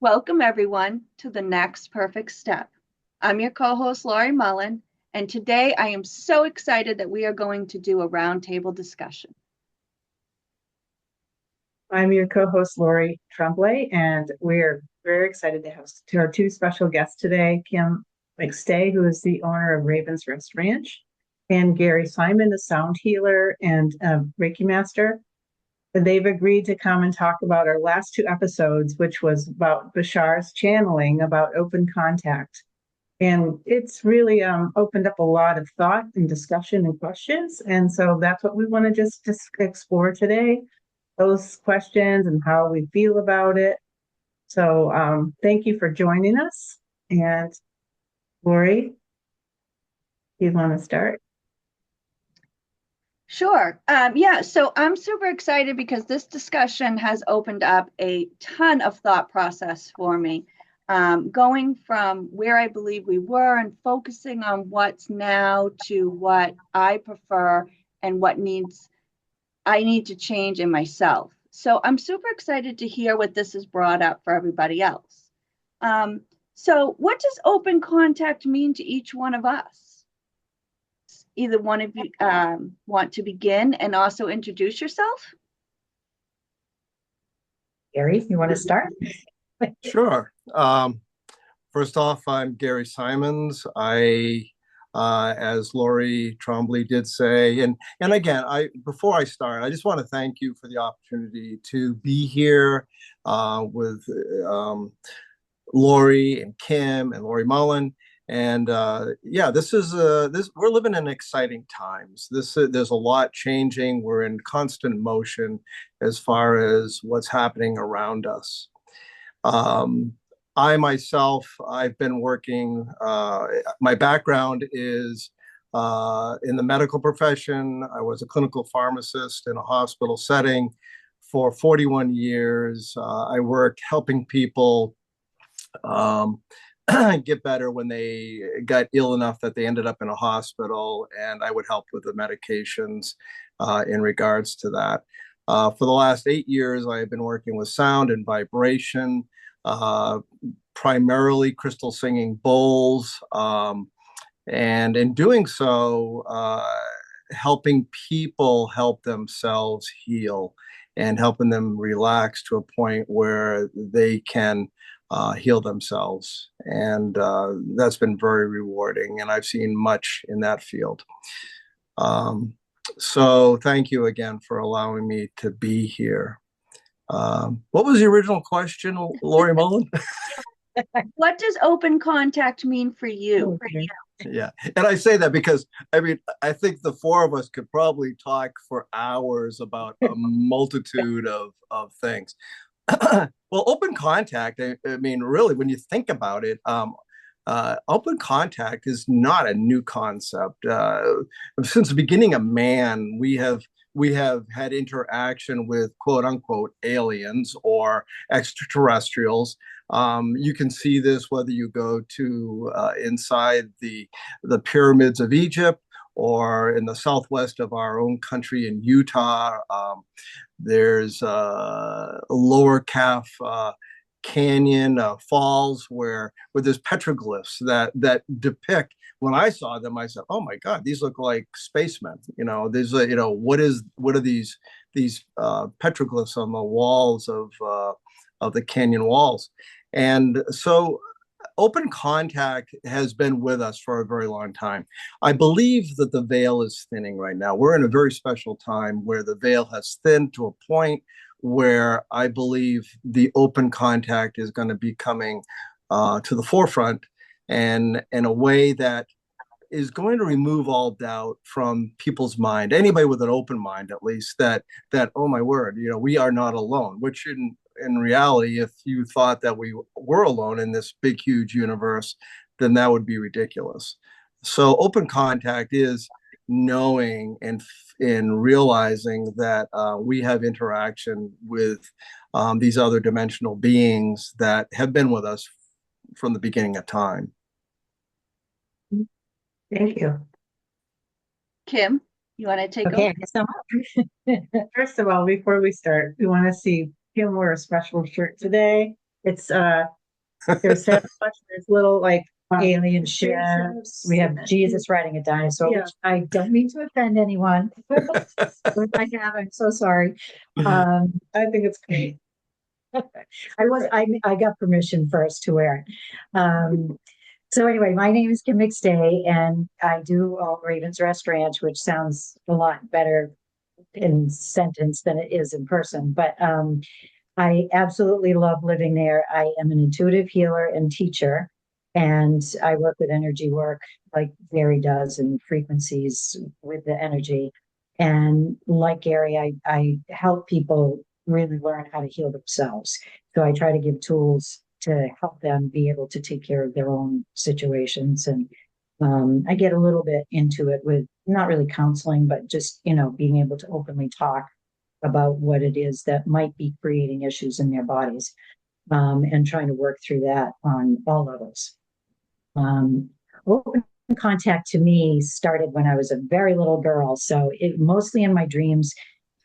Welcome, everyone, to the next perfect step. I'm your co-host, Laurie Mullen, and today I am so excited that we are going to do a roundtable discussion. I'm your co-host, Laurie Trombley, and we're very excited to have our two special guests today, Kim McStay, who is the owner of Raven's Rest Ranch, and Gary Simon, the sound healer and Reiki master. They've agreed to come and talk about our last two episodes, which was about Bashar's channeling, about open contact. And it's really opened up a lot of thought and discussion and questions. And so that's what we want to just explore today, those questions and how we feel about it. So thank you for joining us. And Laurie, you want to start? Sure. So I'm super excited because this discussion has opened up a ton of thought process for me. Going from where I believe we were and focusing on what's now to what I prefer and what I need to change in myself. So I'm super excited to hear what this has brought up for everybody else. So what does open contact mean to each one of us? Either one of you want to begin and also introduce yourself? Gary, you want to start? Sure. First off, I'm Gary Simons. As Laurie Trombley did say, and again, before I start, I just want to thank you for the opportunity to be here with Laurie and Kim and Laurie Mullen. And we're living in exciting times. There's a lot changing. We're in constant motion as far as what's happening around us. I myself, I've been working, my background is in the medical profession. I was a clinical pharmacist in a hospital setting for 41 years. I worked helping people get better when they got ill enough that they ended up in a hospital, and I would help with the medications in regards to that. For the last 8 years, I have been working with sound and vibration, primarily crystal singing bowls, and in doing so, helping people help themselves heal and helping them relax to a point where they can heal themselves. And that's been very rewarding, and I've seen much in that field. So thank you again for allowing me to be here. What was the original question, Laurie Mullen? What does open contact mean for you? Yeah, and I say that because I think the four of us could probably talk for hours about a multitude of things. Well, open contact, really, when you think about it, open contact is not a new concept. Since the beginning of man, we have had interaction with quote unquote aliens or extraterrestrials. You can see this whether you go to inside the pyramids of Egypt or in the southwest of our own country in Utah. There's Lower Calf Canyon falls where there's petroglyphs that depict. When I saw them, I said, "Oh my God, these look like spacemen." What are these petroglyphs on the walls of the canyon walls? And so open contact has been with us for a very long time. I believe that the veil is thinning right now. We're in a very special time where the veil has thinned to a point where I believe the open contact is going to be coming to the forefront, and in a way that is going to remove all doubt from people's mind. Anybody with an open mind, at least, that oh my word, we are not alone. Which in reality, if you thought that we were alone in this big, huge universe, then that would be ridiculous. So open contact is knowing and in realizing that we have interaction with these other dimensional beings that have been with us from the beginning of time. Thank you. Kim, you want to take over? Okay, so first of all, before we start, we want to see Kim wear a special shirt today. It's there's there's little like alien ships. We have Jesus riding a dinosaur, Yeah. which I don't mean to offend anyone. If I have, I'm so sorry. I think it's great. I got permission first to wear it. So anyway, my name is Kim McStay, and I do own Ravens Rest Ranch, which sounds a lot better in sentence than it is in person. But I absolutely love living there. I am an intuitive healer and teacher, and I work with energy work like Gary does and frequencies with the energy. And like Gary, I help people really learn how to heal themselves. So I try to give tools to help them be able to take care of their own situations. And I get a little bit into it with not really counseling, but just, being able to openly talk about what it is that might be creating issues in their bodies, and trying to work through that on all levels. Open contact to me started when I was a very little girl. So it mostly in my dreams,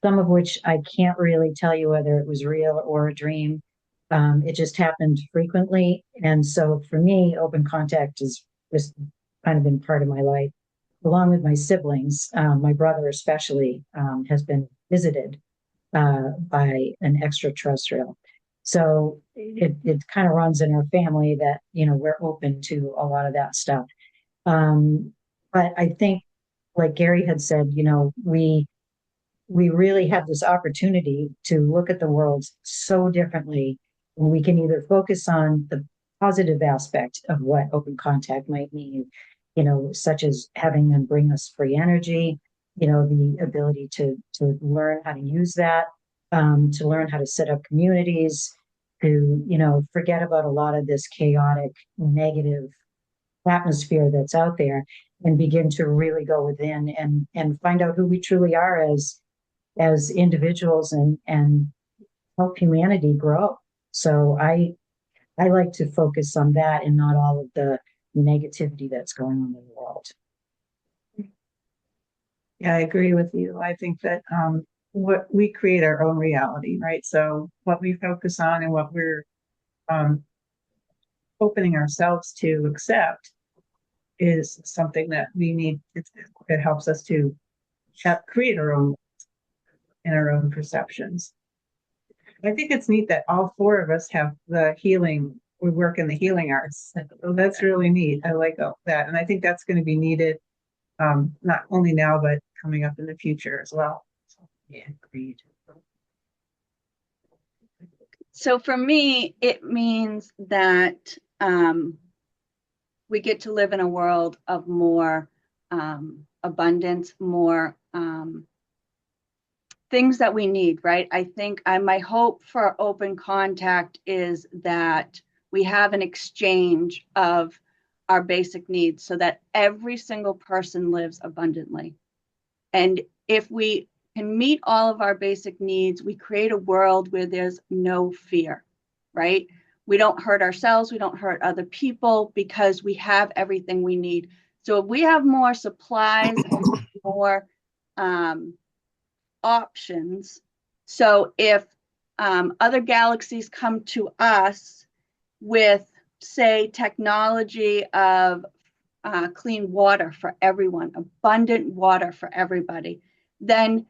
some of which I can't really tell you whether it was real or a dream. It just happened frequently. And so for me, open contact has just kind of been part of my life, along with my siblings. My brother especially has been visited by an extraterrestrial. So it kind of runs in our family that, we're open to a lot of that stuff. But I think, like Gary had said, we really have this opportunity to look at the world so differently. And we can either focus on the positive aspect of what open contact might mean, such as having them bring us free energy, the ability to learn how to use that, to learn how to set up communities, to, forget about a lot of this chaotic, negative atmosphere that's out there and begin to really go within and find out who we truly are as individuals and help humanity grow. So I like to focus on that and not all of the negativity that's going on in the world. Yeah, I agree with you. I think that what we create our own reality, right? So what we focus on and what we're opening ourselves to accept is something that we need. It helps us to create our own and our own perceptions. I think it's neat that all four of us have the healing. We work in the healing arts. So that's really neat. I like that. And I think that's going to be needed, not only now, but coming up in the future as well. Yeah, agreed. So for me, it means that we get to live in a world of more abundance, more things that we need, right? I think my hope for open contact is that we have an exchange of our basic needs so that every single person lives abundantly. And if we can meet all of our basic needs, we create a world where there's no fear, right? We don't hurt ourselves, we don't hurt other people because we have everything we need. So if we have more supplies and more options, so if other galaxies come to us with, say, technology of clean water for everyone, abundant water for everybody, then,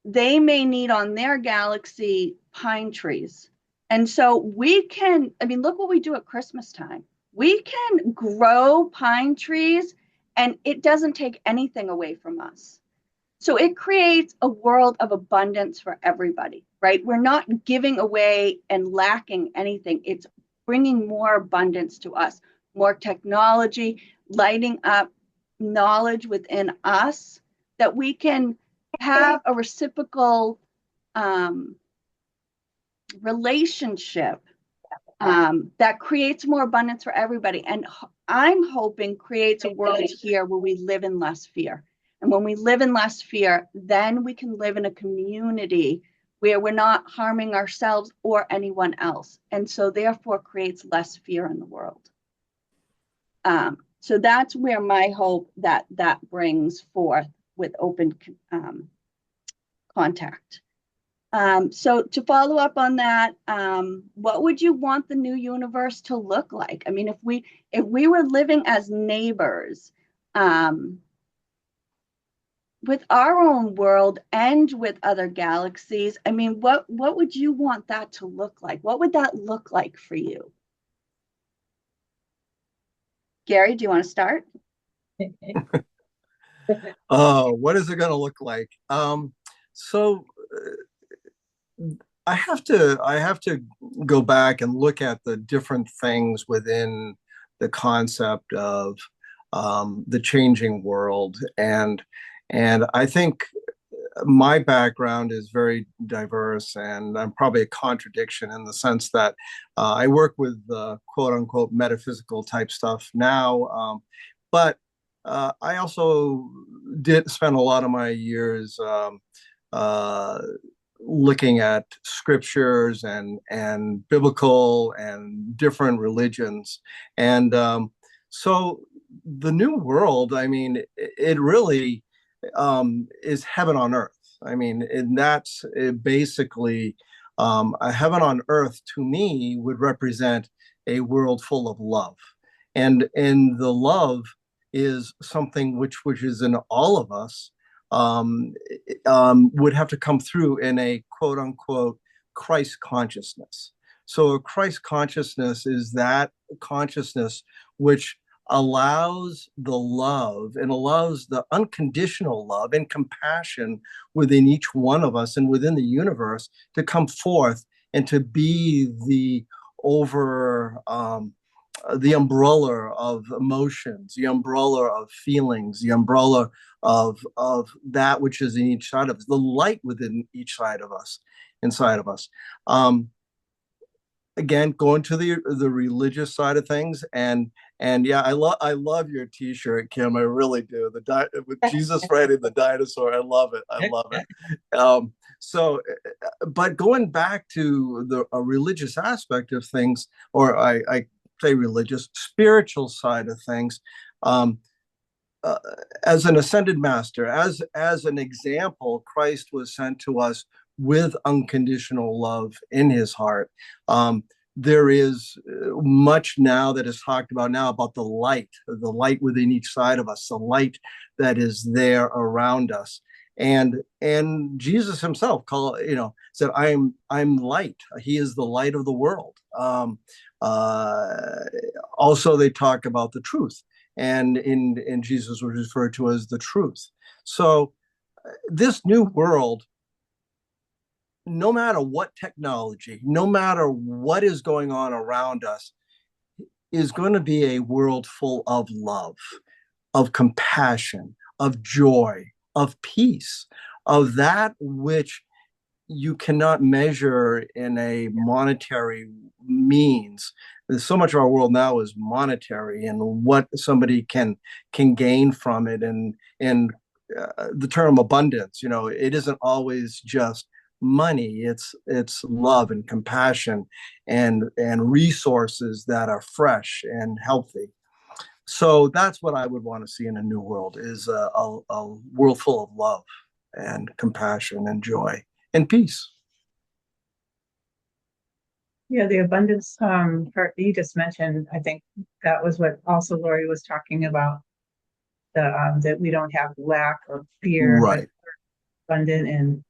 they may need on their galaxy pine trees. And so we can, look what we do at Christmas time. We can grow pine trees and it doesn't take anything away from us. So it creates a world of abundance for everybody, right? We're not giving away and lacking anything. It's bringing more abundance to us, more technology, lighting up knowledge within us that we can have a reciprocal relationship that creates more abundance for everybody. And I'm hoping creates a world here where we live in less fear. And when we live in less fear, then we can live in a community where we're not harming ourselves or anyone else. And so therefore creates less fear in the world. So that's where my hope that brings forth with open contact. So to follow up on that, what would you want the new universe to look like? I mean, if we were living as neighbors, with our own world and with other galaxies, I mean, what would you want that to look like? What would that look like for you? Gary, do you want to start? Oh, what is it going to look like? So I have to go back and look at the different things within the concept of the changing world, and I think my background is very diverse, and I'm probably a contradiction in the sense that I work with quote unquote metaphysical type stuff now, but I also did spend a lot of my years uh, looking at scriptures and biblical and different religions, and so the new world. I mean, it really is heaven on earth. I mean, and that's basically a heaven on earth to me would represent a world full of love, and the love is something which is in all of us, um, would have to come through in a quote unquote Christ consciousness. So a Christ consciousness is that consciousness which allows the love and allows the unconditional love and compassion within each one of us and within the universe to come forth and to be the umbrella of emotions, the umbrella of feelings, the umbrella of that which is in each side of us, the light within each side of us, inside of us. Again, going to the religious side of things, and yeah, I love your T-shirt, Kim. I really do. With Jesus riding the dinosaur, I love it. I love it. So, but going back to the a religious aspect of things, or I say religious, spiritual side of things, um, as an ascended master, as an example, Christ was sent to us with unconditional love in his heart. There is much now that is talked about now about the light within each side of us, the light that is there around us. And Jesus himself said, I'm light. He is the light of the world. Uh, Also, they talk about the truth, and in Jesus was referred to as the truth. So this new world, no matter what technology, no matter what is going on around us, is going to be a world full of love, of compassion, of joy, of peace, of that which you cannot measure in a monetary means. So much of our world now is monetary, and what somebody can gain from it, and the term abundance. It isn't always just money. It's love and compassion and resources that are fresh and healthy. So that's what I would want to see in a new world, is a world full of love and compassion and joy and peace. Yeah, the abundance part that you just mentioned, I think that was what also Laurie was talking about, that we don't have lack or fear, but Right, abundant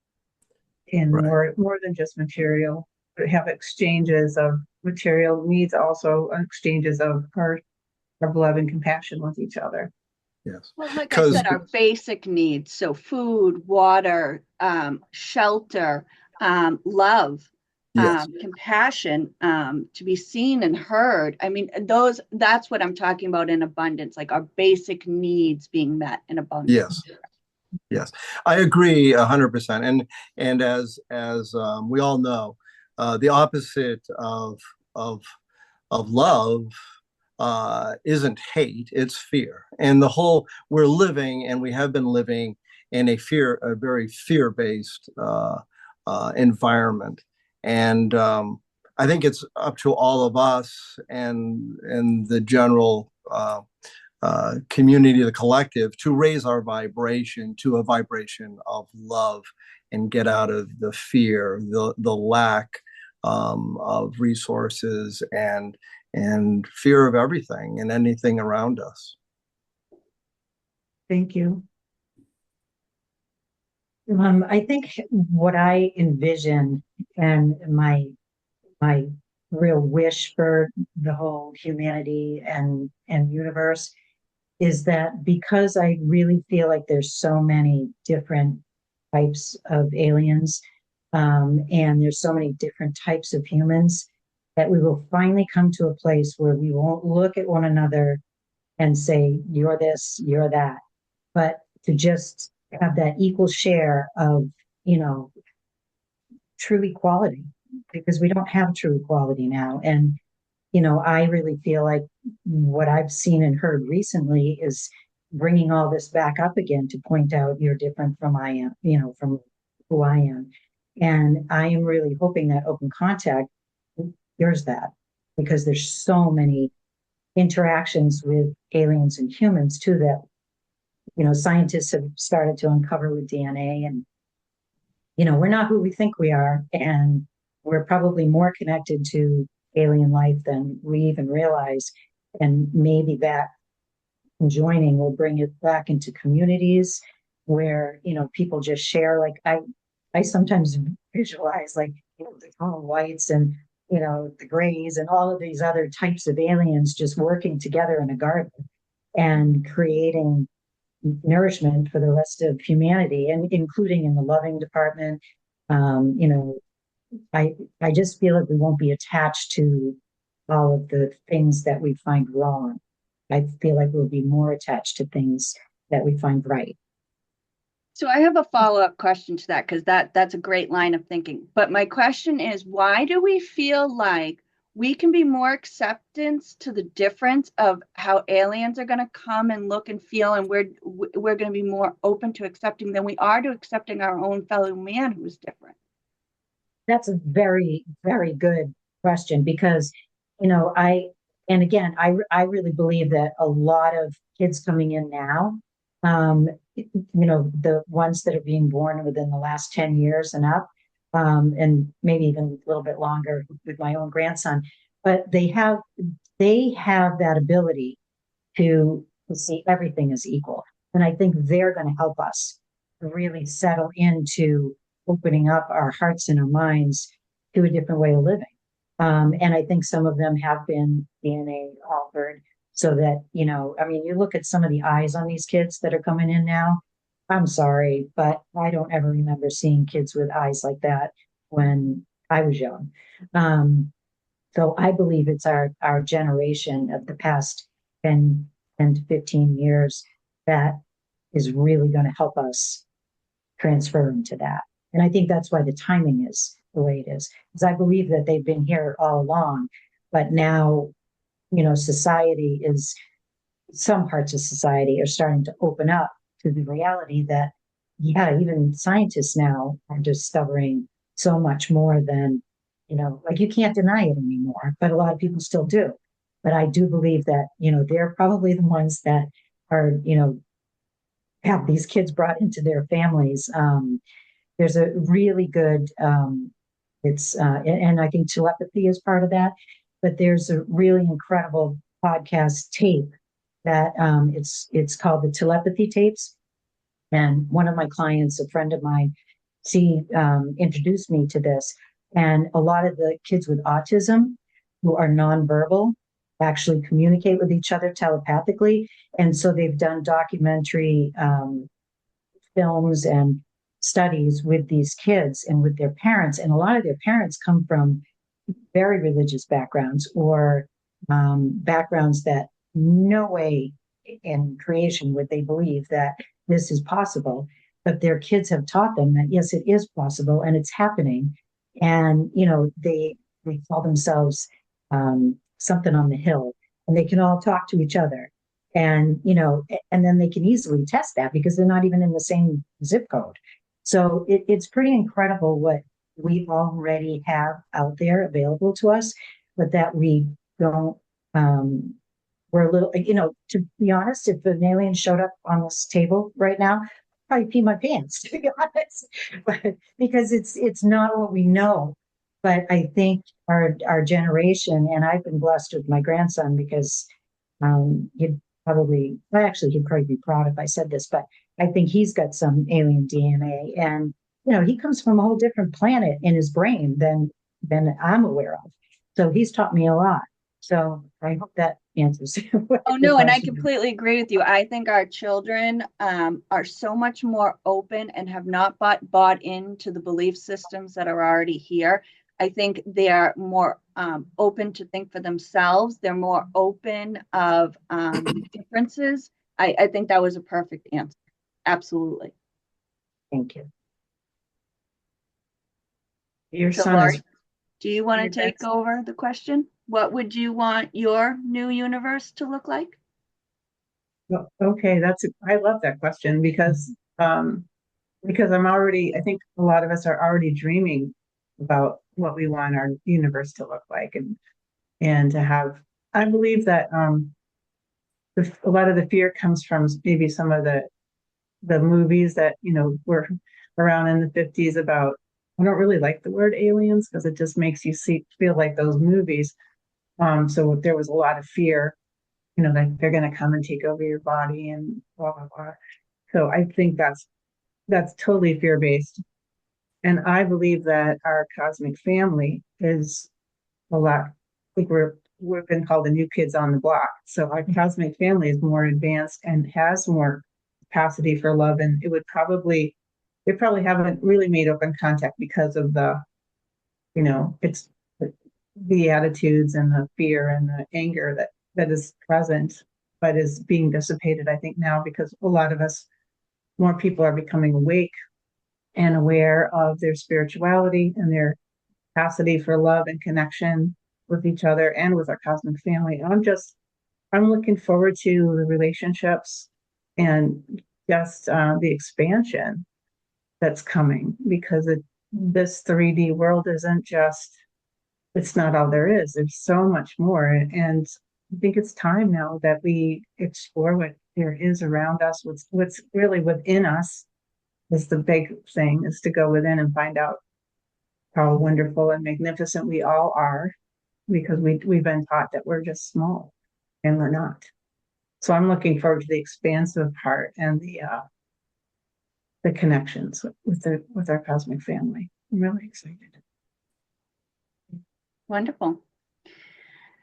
in right. more than just material. We have exchanges of material needs, also exchanges of our love and compassion with each other. Yes. Well, like I Because said, our basic needs, so food, water, shelter, love, yes, compassion, to be seen and heard. I mean, that's what I'm talking about in abundance, like our basic needs being met in abundance. yes, yes. I agree 100%. And as we all know, the opposite of love isn't hate, it's fear. And we're living, and we have been living in a very fear-based environment. And I think it's up to all of us and the general community, the collective, to raise our vibration to a vibration of love and get out of the fear, the lack of resources and fear of everything and anything around us. Thank you. I think what I envision and my real wish for the whole humanity and universe is that because I really feel like there's so many different types of aliens, and there's so many different types of humans, that we will finally come to a place where we won't look at one another and say, you're this, you're that, but to just have that equal share of, true equality, because we don't have true equality now. And, I really feel like what I've seen and heard recently is bringing all this back up again to point out you're different from I am, from who I am. And I am really hoping that open contact hears that, because there's so many interactions with aliens and humans too that, scientists have started to uncover with DNA. And, we're not who we think we are. And we're probably more connected to alien life than we even realize. And maybe that joining will bring it back into communities where, people just share. Like I sometimes visualize like, the tall whites and, the grays and all of these other types of aliens just working together in a garden and creating nourishment for the rest of humanity, and including in the loving department. I just feel like we won't be attached to all of the things that we find wrong. I feel like we'll be more attached to things that we find right. So I have a follow-up question to that, because that's a great line of thinking. But my question is, why do we feel like we can be more acceptance to the difference of how aliens are going to come and look and feel, and we're going to be more open to accepting than we are to accepting our own fellow man who's different? That's a very, very good question, because, and again, I really believe that a lot of kids coming in now, the ones that are being born within the last 10 years and up, and maybe even a little bit longer with my own grandson, but they have that ability to see everything as equal. And I think they're going to help us really settle into opening up our hearts and our minds to a different way of living. And I think some of them have been DNA altered so that, you look at some of the eyes on these kids that are coming in now. I'm sorry, but I don't ever remember seeing kids with eyes like that when I was young. So I believe it's our generation of the past 10 to 15 years that is really going to help us transfer into that. And I think that's why the timing is the way it is, because I believe that they've been here all along, but now, some parts of society are starting to open up to the reality that, yeah, even scientists now are discovering so much more than, like you can't deny it anymore, but a lot of people still do. But I do believe that, they're probably the ones that are, have these kids brought into their families. There's a really good, and I think telepathy is part of that, but there's a really incredible podcast tape that it's called the Telepathy Tapes. And one of my clients, a friend of mine, she introduced me to this. And a lot of the kids with autism who are nonverbal actually communicate with each other telepathically. And so they've done documentary films and studies with these kids and with their parents. And a lot of their parents come from very religious backgrounds or backgrounds that no way in creation would they believe that this is possible. But their kids have taught them that, yes, it is possible and it's happening. And, they call themselves something on the hill, and they can all talk to each other. And, and then they can easily test that because they're not even in the same zip code. So it's pretty incredible what we already have out there available to us, but that we don't, we're a little, to be honest, if an alien showed up on this table right now, probably pee my pants, to be honest, but because it's not what we know. But I think our generation, and I've been blessed with my grandson because he'd probably, well, actually, he'd probably be proud if I said this, but I think he's got some alien DNA, and he comes from a whole different planet in his brain than I'm aware of. So he's taught me a lot. So I hope that answers Oh, your no, and I question. completely agree with you. I think our children are so much more open and have not bought into the belief systems that are already here. I think they're more open to think for themselves. They're more open of differences. I think that was a perfect answer. Absolutely. Thank you. Your So, son Laurie, is do you want to your take next. over the question? What would you want your new universe to look like? Well, okay, I love that question because I think a lot of us are already dreaming about what we want our universe to look like, and to have. I believe that a lot of the fear comes from maybe some of the movies that were around in the 50s about. I don't really like the word aliens because it just makes you feel like those movies. So there was a lot of fear, that they're going to come and take over your body and blah blah blah. So I think that's totally fear-based. And I believe that our cosmic family is a lot, I think we've been called the new kids on the block. So our cosmic family is more advanced and has more capacity for love. And they probably haven't really made open contact because of it's the attitudes and the fear and the anger that is present, but is being dissipated, I think, now because a lot of us, more people are becoming awake and aware of their spirituality and their capacity for love and connection with each other and with our cosmic family. And I'm looking forward to the relationships and just the expansion that's coming because this 3D world it's not all there is. There's so much more. And I think it's time now that we explore what there is around us, what's really within us is the big thing, is to go within and find out how wonderful and magnificent we all are, because we've been taught that we're just small and we're not. So I'm looking forward to the expansive part and the connections with our cosmic family. I'm really excited. Wonderful.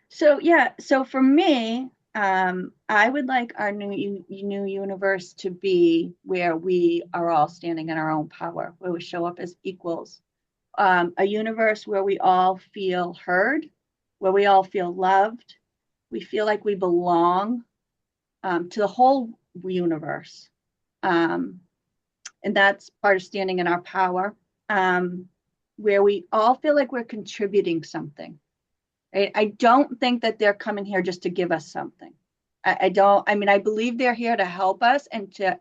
So yeah, so for me, I would like our new universe to be where we are all standing in our own power, where we show up as equals. A universe where we all feel heard, where we all feel loved, we feel like we belong to the whole universe. And that's part of standing in our power, where we all feel like we're contributing something. Right? I don't think that they're coming here just to give us something. I believe they're here to help us and to,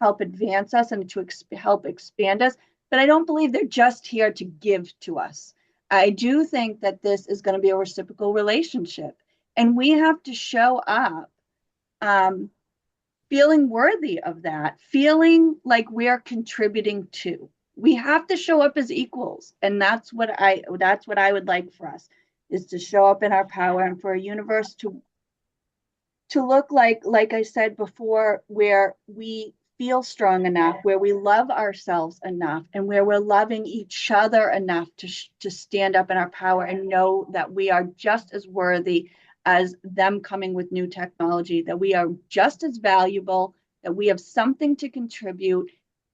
help advance us and to help expand us. But I don't believe they're just here to give to us. I do think that this is going to be a reciprocal relationship. And we have to show up feeling worthy of that, feeling like we're contributing to. We have to show up as equals. And that's what I would like for us, is to show up in our power and for a universe to look like I said before, where we feel strong enough, where we love ourselves enough, and where we're loving each other enough to stand up in our power and know that we are just as worthy as them coming with new technology, that we are just as valuable, that we have something to contribute,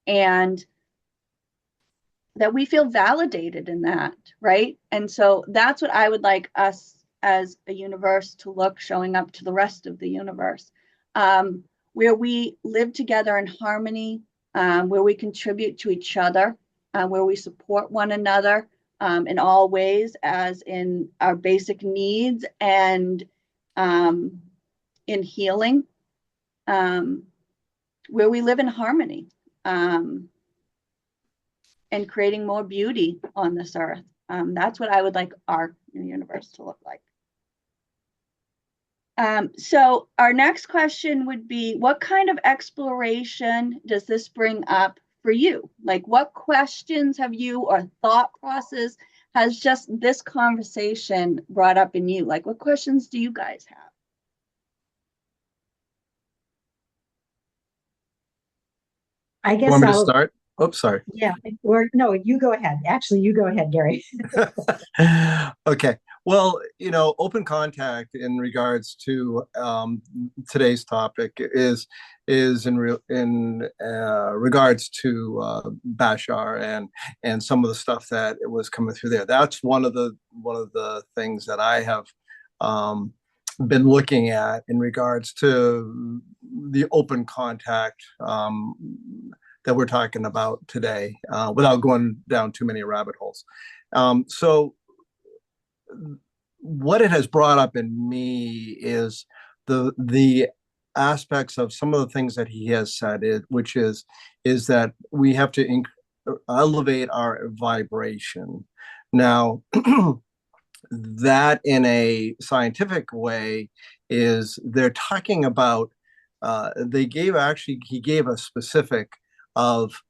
and that we feel validated in that, right? And so that's what I would like us as a universe to look, showing up to the rest of the universe, where we live together in harmony, where we contribute to each other, where we support one another in all ways, as in our basic needs and in healing, where we live in harmony. And creating more beauty on this earth. That's what I would like our new universe to look like. So our next question would be, what kind of exploration does this bring up for you? Like, what questions have you or thought process has just this conversation brought up in you? Like, what questions do you guys have? I guess Want me to I'll, start? Oh, sorry. yeah, or no, you go ahead. Actually, you go ahead, Gary. Okay. Well, open contact in regards to today's topic is in regards to Bashar and some of the stuff that it was coming through there. That's one of the things that I have been looking at in regards to the open contact that we're talking about today, without going down too many rabbit holes. So what it has brought up in me is the aspects of some of the things that he has said, which is that we have to elevate our vibration. Now, that in a scientific way is they're talking about. He gave a specific of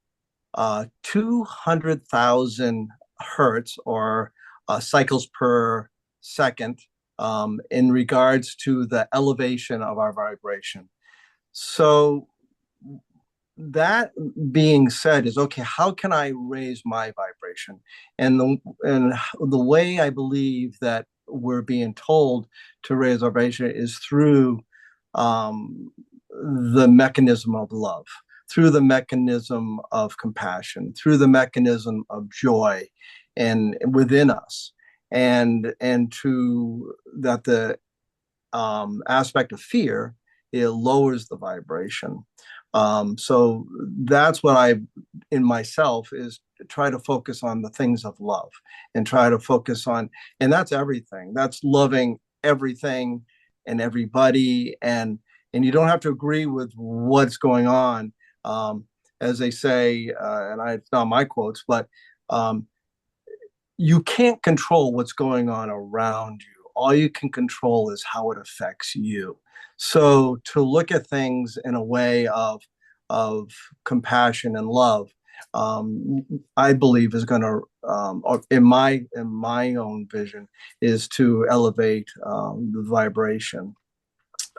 200,000 hertz or cycles per second in regards to the elevation of our vibration. So that being said is, okay, how can I raise my vibration? And the way I believe that we're being told to raise our vibration is through the mechanism of love, through the mechanism of compassion, through the mechanism of joy and within us, and to that the aspect of fear, it lowers the vibration. So that's what I, in myself, is try to focus on the things of love and try to focus on, and that's everything. That's loving everything and everybody, and you don't have to agree with what's going on. As they say, it's not my quotes, but you can't control what's going on around you. All you can control is how it affects you. So to look at things in a way of compassion and love, I believe is going to, in my own vision, is to elevate the vibration.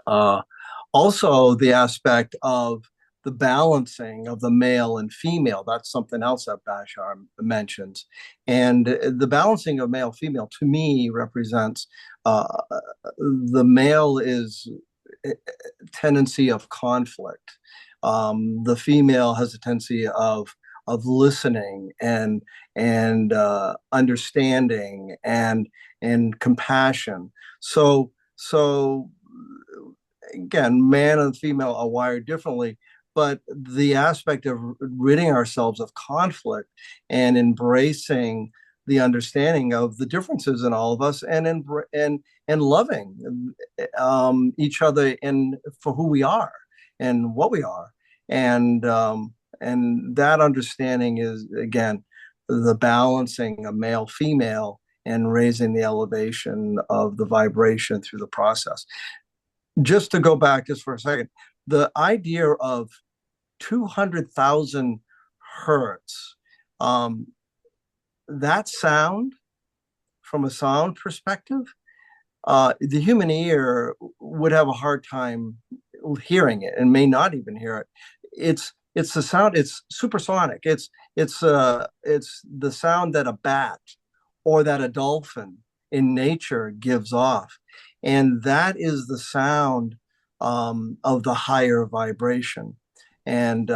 Also, the aspect of the balancing of the male and female, that's something else that Bashar mentions. And the balancing of male female to me represents the male is a tendency of conflict. The female has a tendency of listening and understanding and compassion. So again, man and female are wired differently, but the aspect of ridding ourselves of conflict and embracing the understanding of the differences in all of us and loving each other for who we are and what we are, and that understanding is, again, the balancing of male female and raising the elevation of the vibration through the process. Just to go back just for a second, the idea of 200,000 hertz, that sound, from a sound perspective, the human ear would have a hard time hearing it and may not even hear it. It's the sound. It's supersonic. It's the sound that a bat or that a dolphin in nature gives off, and that is the sound of the higher vibration. And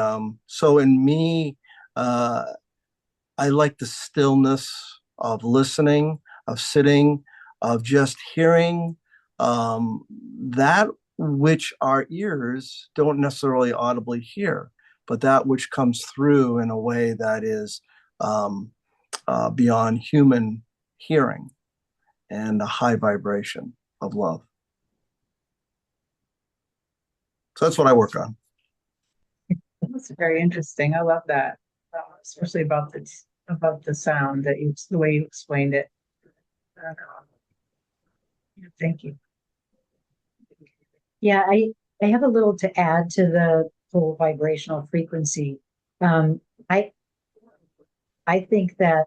so in me, I like the stillness of listening, of sitting, of just hearing that which our ears don't necessarily audibly hear, but that which comes through in a way that is beyond human hearing, and a high vibration of love. So that's what I work on. That's very interesting. I love that, especially about the sound the way you explained it. Thank you. Yeah, I have a little to add to the whole vibrational frequency. Um, I I think that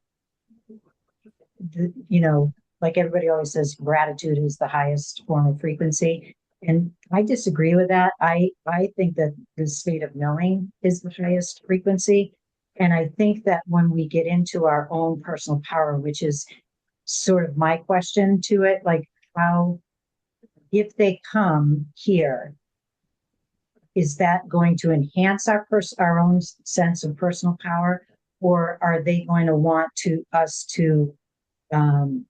you know, like everybody always says, gratitude is the highest form of frequency. And I disagree with that. I think that the state of knowing is the highest frequency. And I think that when we get into our own personal power, which is sort of my question to it, like how, if they come here, is that going to enhance our own sense of personal power, or are they going to want us to um,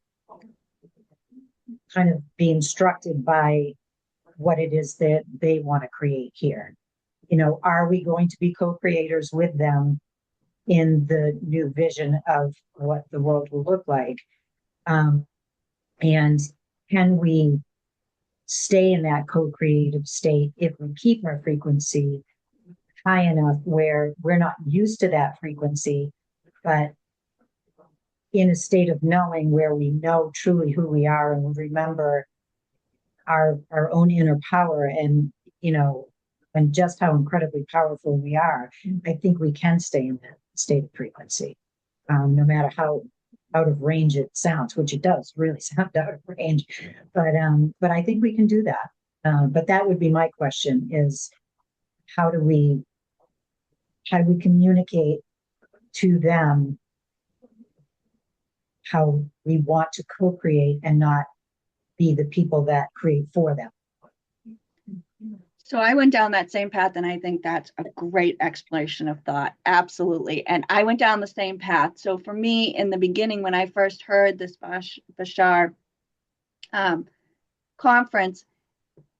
kind of be instructed by what it is that they want to create here? You know, are we going to be co-creators with them in the new vision of what the world will look like? And can we stay in that co-creative state if we keep our frequency high enough where we're not used to that frequency, but in a state of knowing where we know truly who we are and we remember our own inner power and, you know, and just how incredibly powerful we are. I think we can stay in that state of frequency, no matter how out of range it sounds, which it does really sound out of range. But I think we can do that. But that would be my question: is how do we communicate to them how we want to co-create and not be the people that create for them? So I went down that same path, and I think that's a great exploration of thought. Absolutely. And I went down the same path. So for me, in the beginning, when I first heard this Bashar conference,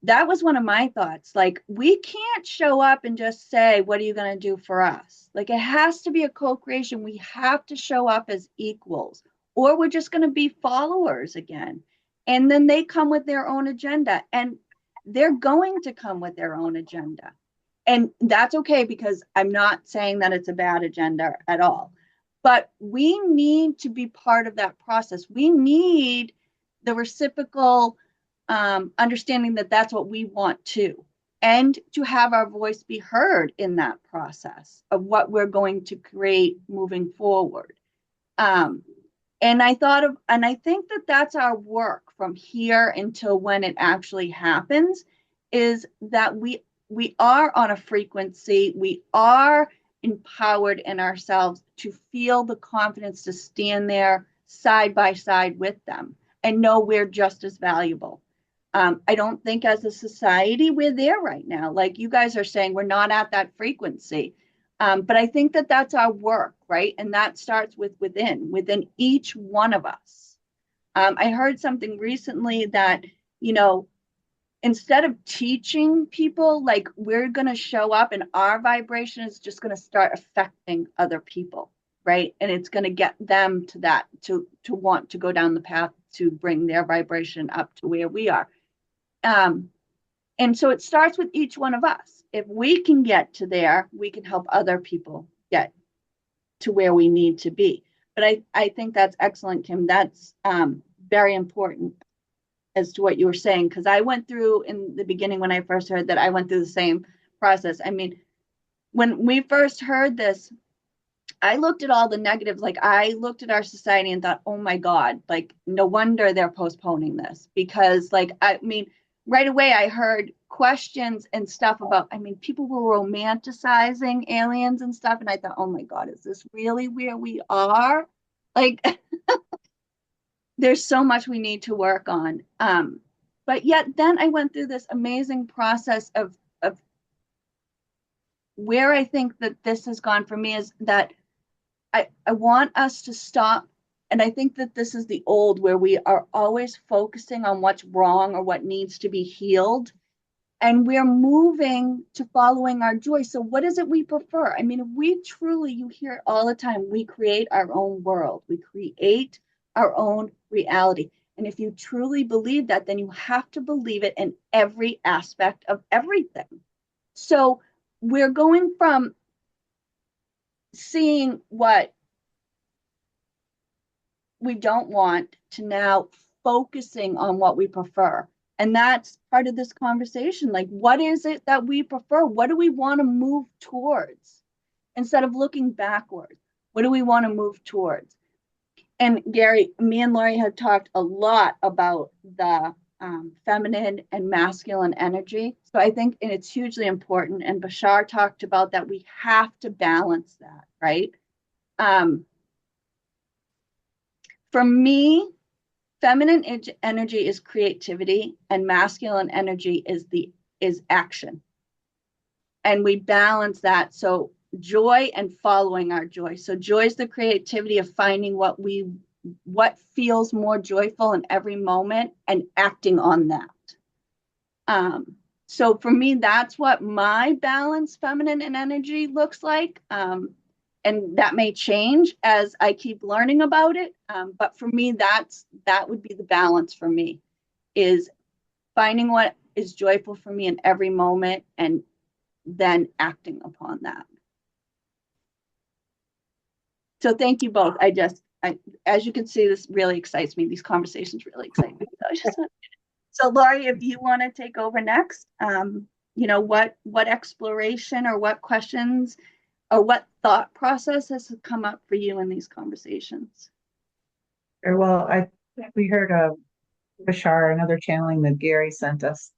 that was one of my thoughts. Like, we can't show up and just say, what are you going to do for us? Like, it has to be a co-creation. We have to show up as equals, or we're just going to be followers again. And then they come with their own agenda, and they're going to come with their own agenda. And that's okay, because I'm not saying that it's a bad agenda at all. But we need to be part of that process. We need the reciprocal understanding that that's what we want too, and to have our voice be heard in that process of what we're going to create moving forward. And I think that that's our work from here until when it actually happens, is that we are on a frequency, we are empowered in ourselves to feel the confidence to stand there side by side with them and know we're just as valuable. I don't think as a society we're there right now. Like you guys are saying, we're not at that frequency. But I think that that's our work, right? And that starts within each one of us. I heard something recently that, you know, instead of teaching people, like, we're going to show up and our vibration is just going to start affecting other people, right? And it's going to get them to that, to want to go down the path to bring their vibration up to where we are. And so it starts with each one of us. If we can get to there, we can help other people get to where we need to be. But I think that's excellent, Kim. That's very important as to what you were saying, because I went through in the beginning, when I first heard that, I went through the same process. I mean, when we first heard this, I looked at all the negatives. Like, I looked at our society and thought, oh my God, like, no wonder they're postponing this. Because, like, I mean, right away I heard questions and stuff about, I mean, people were romanticizing aliens and stuff. And I thought, oh my God, is this really where we are? Like, there's so much we need to work on. But yet then I went through this amazing process of where I think that this has gone for me is that I want us to stop. And I think that this is the old, where we are always focusing on what's wrong or what needs to be healed. And we're moving to following our joy. So what is it we prefer? I mean, if we truly, you hear it all the time, we create our own world. We create our own reality. And if you truly believe that, then you have to believe it in every aspect of everything. So we're going from seeing what we don't want to now focusing on what we prefer. And that's part of this conversation. Like, what is it that we prefer? What do we want to move towards? Instead of looking backwards, what do we want to move towards? And Gary, me and Laurie have talked a lot about the feminine and masculine energy. So I think, and it's hugely important. And Bashar talked about that. We have to balance that, right? For me, feminine energy is creativity, and masculine energy is action. And we balance that. So joy and following our joy. So joy is the creativity of finding what feels more joyful in every moment and acting on that. So for me, that's what my balanced feminine and energy looks like. And that may change as I keep learning about it. But for me, that would be the balance for me, is finding what is joyful for me in every moment and then acting upon that. So thank you both. As you can see, this really excites me. These conversations really excite me. So Laurie, if you want to take over next, what exploration or what questions or what thought process has come up for you in these conversations? Well, we heard Bashar, another channeling that Gary sent us,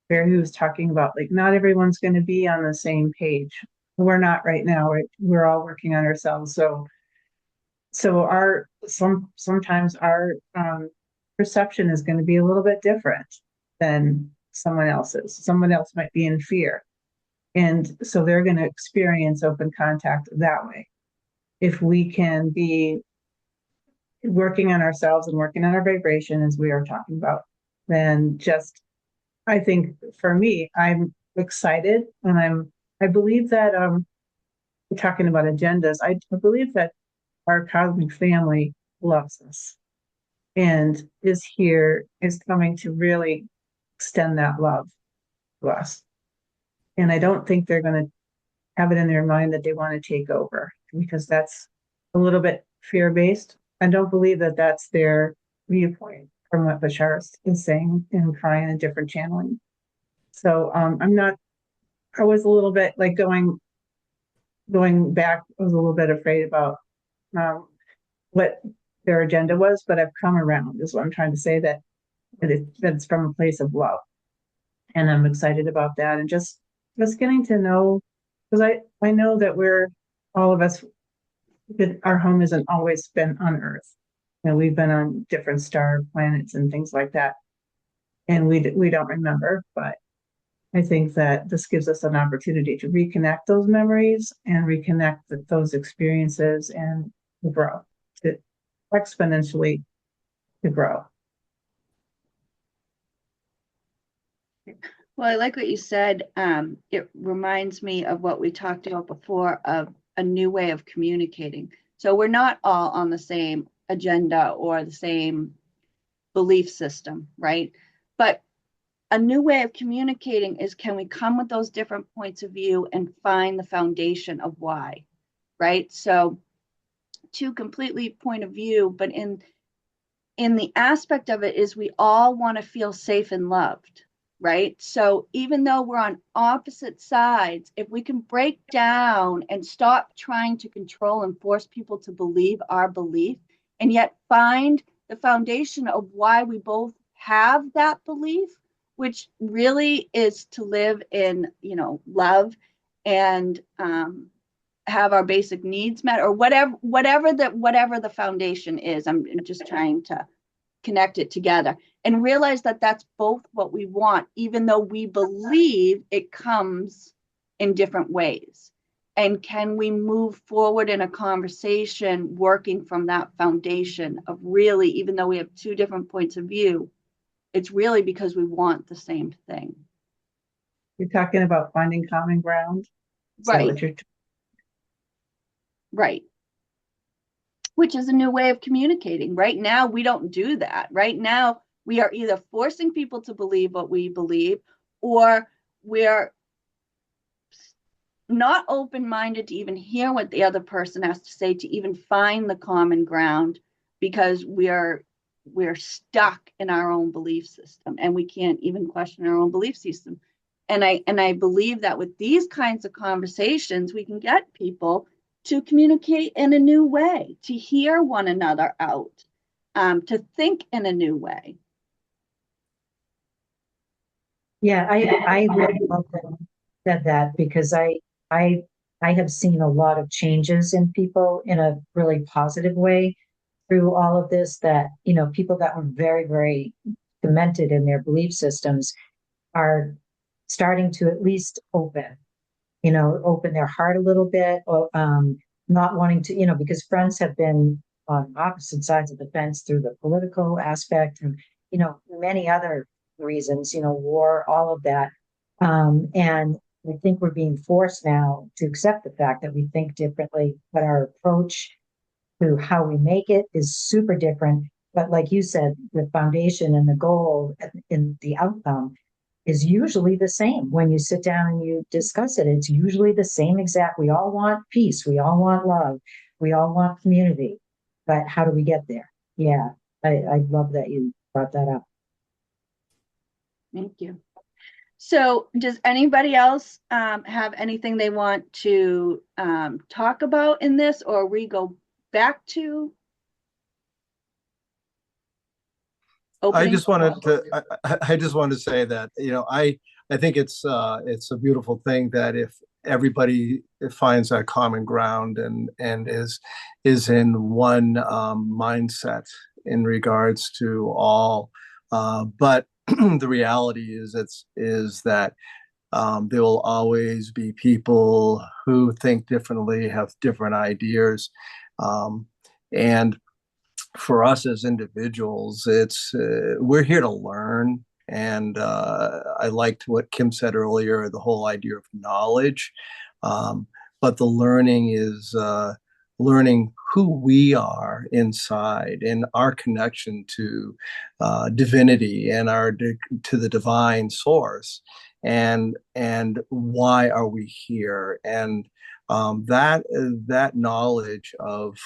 where he was talking about, like, not everyone's going to be on the same page. We're not right now. We're all working on ourselves. So sometimes our perception is going to be a little bit different than someone else's. Someone else might be in fear. And so they're going to experience open contact that way. If we can be working on ourselves and working on our vibration, as we are talking about, then I think for me, I'm excited, and I believe that we're talking about agendas. I believe that our cosmic family loves us and is coming to really extend that love to us. And I don't think they're going to have it in their mind that they want to take over, because that's a little bit fear-based. I don't believe that that's their viewpoint from what Bashar is saying and crying a different channeling. So I was a little bit like going back, I was a little bit afraid about what their agenda was, but I've come around, is what I'm trying to say, that it's from a place of love. And I'm excited about that. And just getting to know, because I know that all of us, that our home hasn't always been on Earth. We've been on different star planets and things like that. And we don't remember, but I think that this gives us an opportunity to reconnect those memories and reconnect those experiences and grow, to exponentially to grow. Well, I like what you said. It reminds me of what we talked about before, of a new way of communicating. So we're not all on the same agenda or the same belief system, right? But a new way of communicating is, can we come with those different points of view and find the foundation of why, right? So two completely point of view, but in the aspect of it is we all want to feel safe and loved, right? So even though we're on opposite sides, if we can break down and stop trying to control and force people to believe our belief, and yet find the foundation of why we both have that belief, which really is to live in, love and have our basic needs met, or whatever the foundation is. I'm just trying to connect it together and realize that that's both what we want, even though we believe it comes in different ways. And can we move forward in a conversation working from that foundation of, really, even though we have two different points of view, it's really because we want the same thing. You're talking about finding common ground, right? Right. Which is a new way of communicating. Right now, we don't do that. Right now, we are either forcing people to believe what we believe, or we're not open-minded to even hear what the other person has to say, to even find the common ground, because we are we're stuck in our own belief system, and we can't even question our own belief system. And I believe that with these kinds of conversations, we can get people to communicate in a new way, to hear one another out, to think in a new way. Yeah, I really love that you said that, because I have seen a lot of changes in people in a really positive way through all of this, that, you know, people that were very, very cemented in their belief systems are starting to at least open their heart a little bit, or not wanting to, because friends have been on opposite sides of the fence through the political aspect and, many other reasons, war, all of that. And I think we're being forced now to accept the fact that we think differently, but our approach to how we make it is super different. But like you said, the foundation and the goal and the outcome is usually the same. When you sit down and you discuss it, it's usually the same exact. We all want peace. We all want love. We all want community. But how do we get there? Yeah, I love that you brought that up. Thank you. So does anybody else have anything they want to talk about in this, or we go back to I just wanted opening? to I just wanted to say that, I think it's a beautiful thing that if everybody finds that common ground and is in one mindset in regards to all, but the reality is that there will always be people who think differently, have different ideas, and for us as individuals, it's we're here to learn. And I liked what Kim said earlier, the whole idea of knowledge. But the learning is learning who we are inside and our connection to divinity and to the divine source, and why are we here, and that knowledge of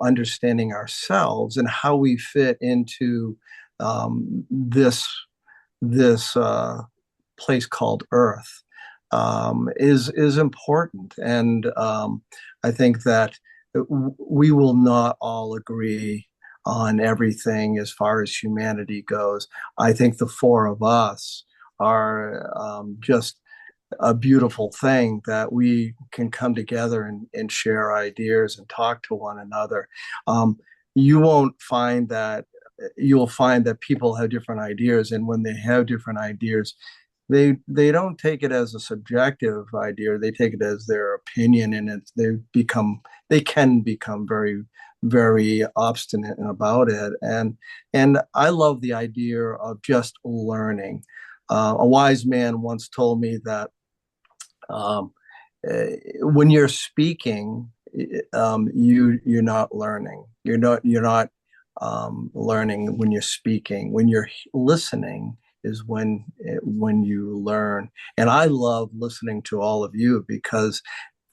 understanding ourselves and how we fit into this place called Earth is important. And I think that we will not all agree on everything as far as humanity goes. I think the four of us are just a beautiful thing, that we can come together and share ideas and talk to one another. You won't find that You'll find that people have different ideas, and when they have different ideas, they don't take it as a subjective idea. They take it as their opinion, and they can become very, very obstinate about it. And I love the idea of just learning. A wise man once told me that um, when you're speaking, you're not learning. You're not learning when you're speaking. When you're listening is when you learn. And I love listening to all of you, because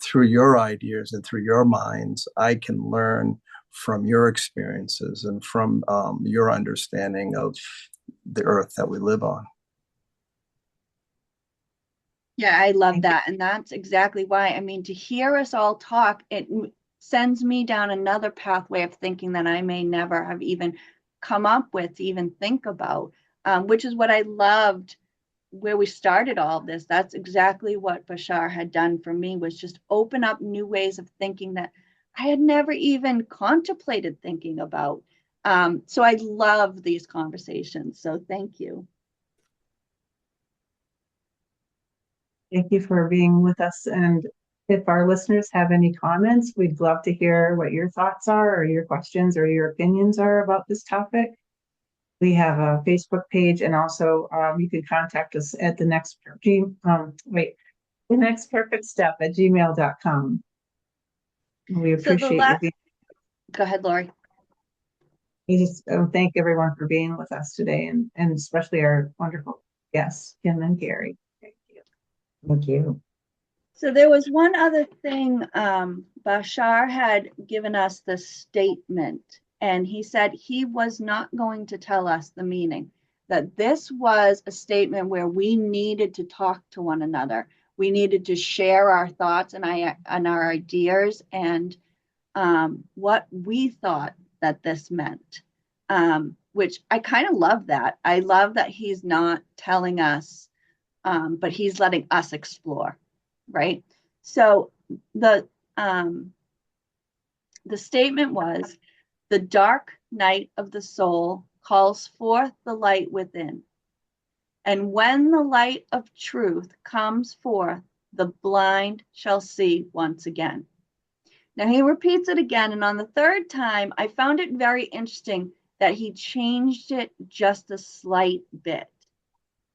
through your ideas and through your minds, I can learn from your experiences and from your understanding of the earth that we live on. Yeah, I love that. And that's exactly why, to hear us all talk, it sends me down another pathway of thinking that I may never have even come up with to even think about, which is what I loved where we started all of this. That's exactly what Bashar had done for me, was just open up new ways of thinking that I had never even contemplated thinking about. So I love these conversations. So thank you. Thank you for being with us. And if our listeners have any comments, we'd love to hear what your thoughts are, or your questions, or your opinions are about this topic. We have a Facebook page, and also you can contact us at the next perfect step at gmail.com. We appreciate you. Go ahead, Laurie. We just thank everyone for being with us today, and especially our wonderful guests, Kim and Gary. Thank you. So there was one other thing. Bashar had given us the statement And he said he was not going to tell us the meaning, that this was a statement where we needed to talk to one another. We needed to share our thoughts and our ideas and what we thought that this meant, which I kind of love that. I love that he's not telling us, but he's letting us explore, right? So the statement was, the dark night of the soul calls forth the light within. And when the light of truth comes forth, the blind shall see once again. Now he repeats it again. And on the third time, I found it very interesting that he changed it just a slight bit.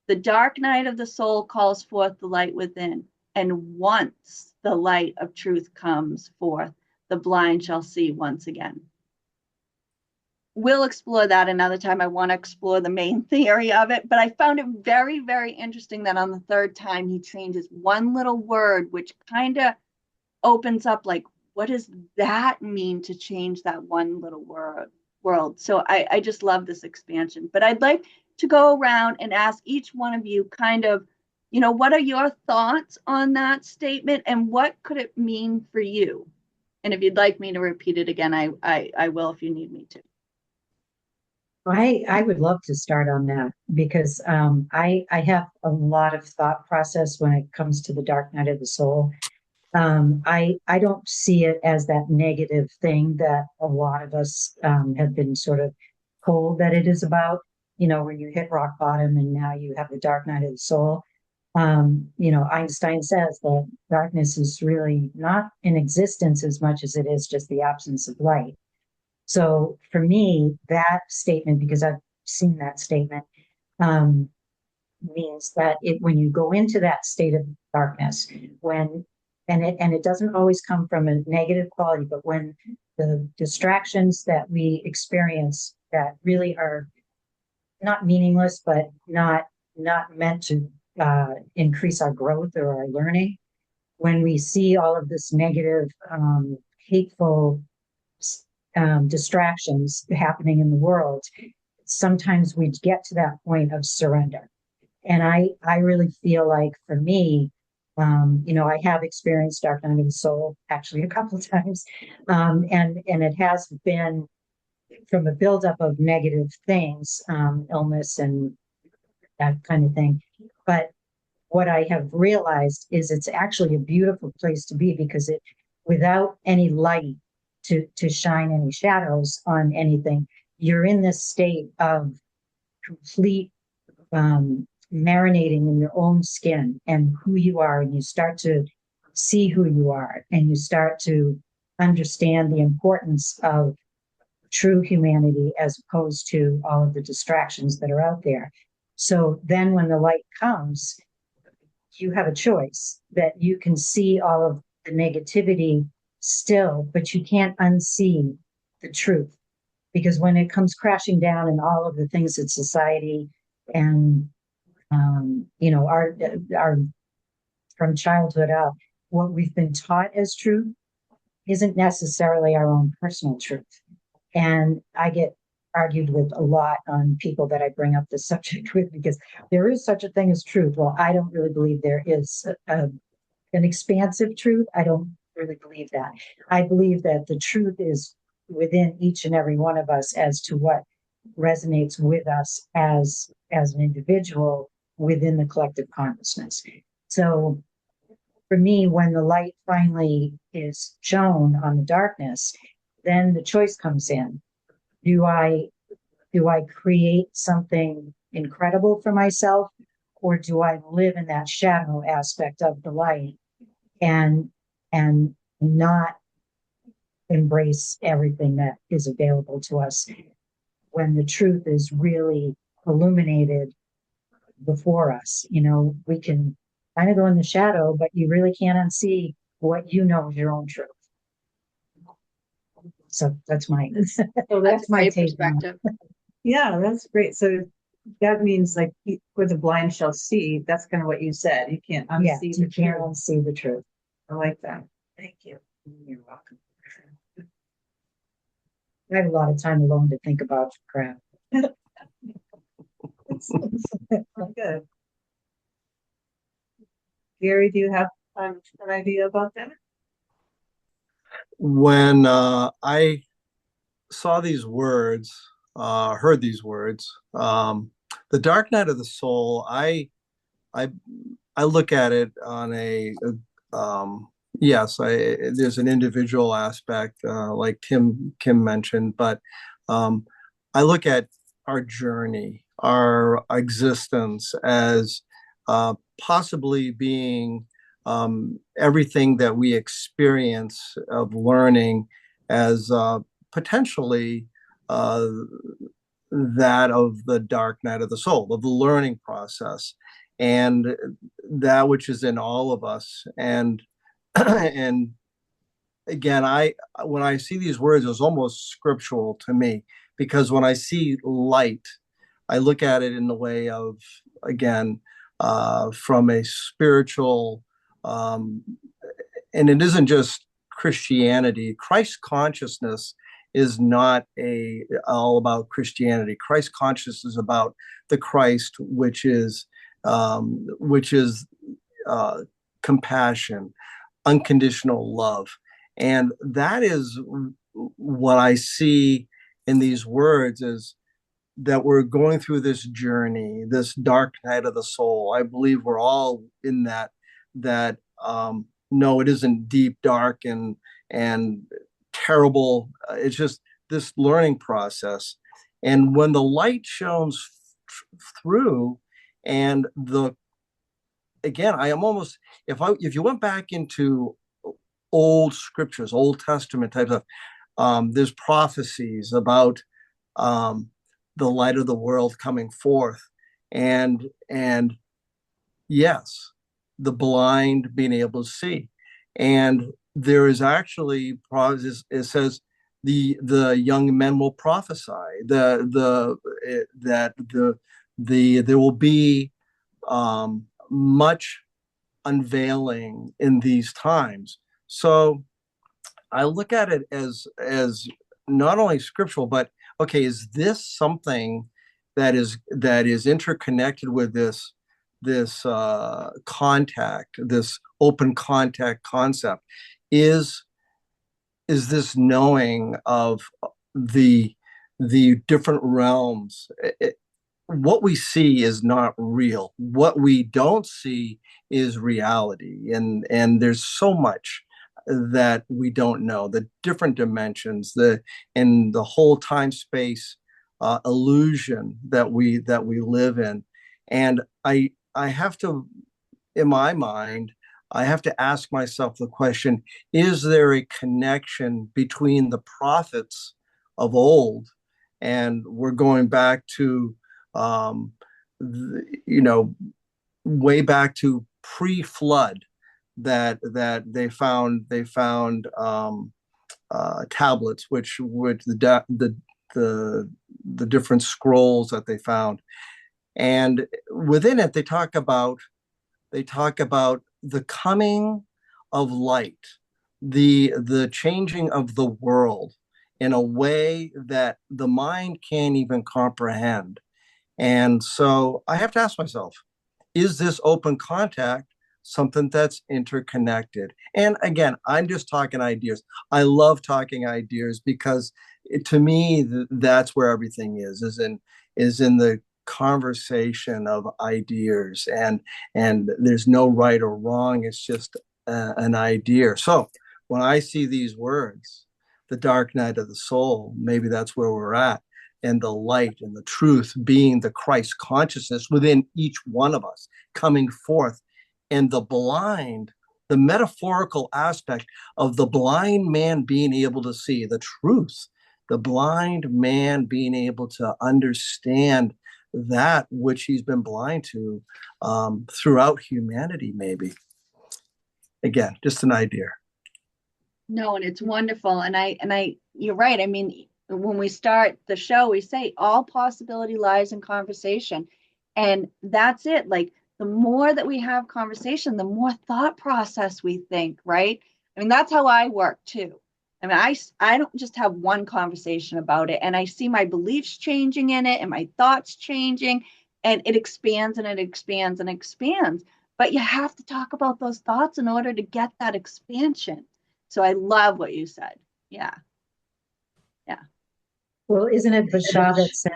The dark night of the soul calls forth the light within. And once the light of truth comes forth, the blind shall see once again. We'll explore that another time. I want to explore the main theory of it, but I found it very, very interesting that on the third time he changes one little word, which kind of opens up like, what does that mean to change that one little world? So I just love this expansion. But I'd like to go around and ask each one of you kind of, what are your thoughts on that statement and what could it mean for you? And if you'd like me to repeat it again, I will if you need me to. I would love to start on that because I have a lot of thought process when it comes to the dark night of the soul. I don't see it as that negative thing that a lot of us have been sort of told that it is about, where you hit rock bottom and now you have the dark night of the soul. Einstein says that darkness is really not in existence as much as it is just the absence of light. So for me, that statement, because I've seen that statement, means that when you go into that state of darkness, and it doesn't always come from a negative quality, but when the distractions that we experience that really are not meaningless, but not meant to increase our growth or our learning, when we see all of this negative, hateful distractions happening in the world, sometimes we get to that point of surrender. And I really feel like for me, I have experienced dark night of the soul actually a couple of times. And it has been from a buildup of negative things, illness and that kind of thing. But what I have realized is it's actually a beautiful place to be because without any light to shine any shadows on anything, you're in this state of complete marinating in your own skin and who you are, and you start to see who you are, and you start to understand the importance of true humanity as opposed to all of the distractions that are out there. So then when the light comes, you have a choice that you can see all of the negativity still, but you can't unsee the truth. Because when it comes crashing down and all of the things that society and our from childhood up, what we've been taught as truth isn't necessarily our own personal truth. And I get argued with a lot on people that I bring up this subject with because there is such a thing as truth. Well, I don't really believe there is an expansive truth. I don't really believe that. I believe that the truth is within each and every one of us as to what resonates with us as an individual within the collective consciousness. So for me, when the light finally is shown on the darkness, then the choice comes in. Do I create something incredible for myself, or do I live in that shadow aspect of the light and not embrace everything that is available to us when the truth is really illuminated before us? We can kind of go in the shadow, but you really can't unsee what you know is your own truth. So that's my my take perspective. Yeah, that's great. So that means like where the blind shall see, that's kind of what you said. You can't unsee you can't unsee the truth. I like that. Thank you. You're welcome. I have a lot of time alone to think about crap. Good. Gary, do you have an idea about that? When I saw these words, heard these words, the dark night of the soul, I I look at it on yes, there's an individual aspect, like Kim mentioned, but um, I look at our journey, our existence as possibly being everything that we experience of learning as potentially uh, that of the dark night of the soul, of the learning process, and that which is in all of us. And and again, I when I see these words, it's almost scriptural to me, because when I see light, I look at it in the way of, again, from a spiritual, um, and it isn't just Christianity. Christ consciousness is not a all about Christianity. Christ consciousness is about the Christ, which is uh, compassion, unconditional love, and that is what I see in these words is that we're going through this journey, this dark night of the soul. I believe we're all in that no, it isn't deep, dark, and terrible. It's just this learning process. And when the light shines through, and the again, I am almost if you went back into old scriptures, Old Testament types of there's prophecies about um, the light of the world coming forth, and yes, the blind being able to see, and there is actually it says the young men will prophesy that there will be much unveiling in these times. So I look at it as not only scriptural, but okay, is this something that is interconnected with this contact, this open contact concept? Is is this knowing of the the different realms? What we see is not real. What we don't see is reality, and there's so much that we don't know. The different dimensions, the whole time space illusion that we live in, and I have to, in my mind, I have to ask myself the question: is there a connection between the prophets of old, and we're going back to um, you know, way back to pre-flood, that they found tablets, which the different scrolls that they found, and within it they talk about the coming of light, the changing of the world in a way that the mind can't even comprehend. And so I have to ask myself, is this open contact something that's interconnected? And again, I'm just talking ideas. I love talking ideas because to me, that's where everything is in the conversation of ideas, and there's no right or wrong. It's just an idea. So when I see these words, the dark night of the soul, maybe that's where we're at, and the light and the truth being the Christ consciousness within each one of us coming forth, and the metaphorical aspect of the blind man being able to see the truth, the blind man being able to understand that which he's been blind to throughout humanity, maybe. Again, just an idea. No, and it's wonderful. And you're right. I mean, when we start the show, we say all possibility lies in conversation. And that's it. Like the more that we have conversation, the more thought process we think, right? I mean, that's how I work too. I mean, I don't just have one conversation about it, and I see my beliefs changing in it and my thoughts changing, and it expands and it expands and expands. But you have to talk about those thoughts in order to get that expansion. So I love what you said. Yeah. Yeah. Well, isn't it Bashar that said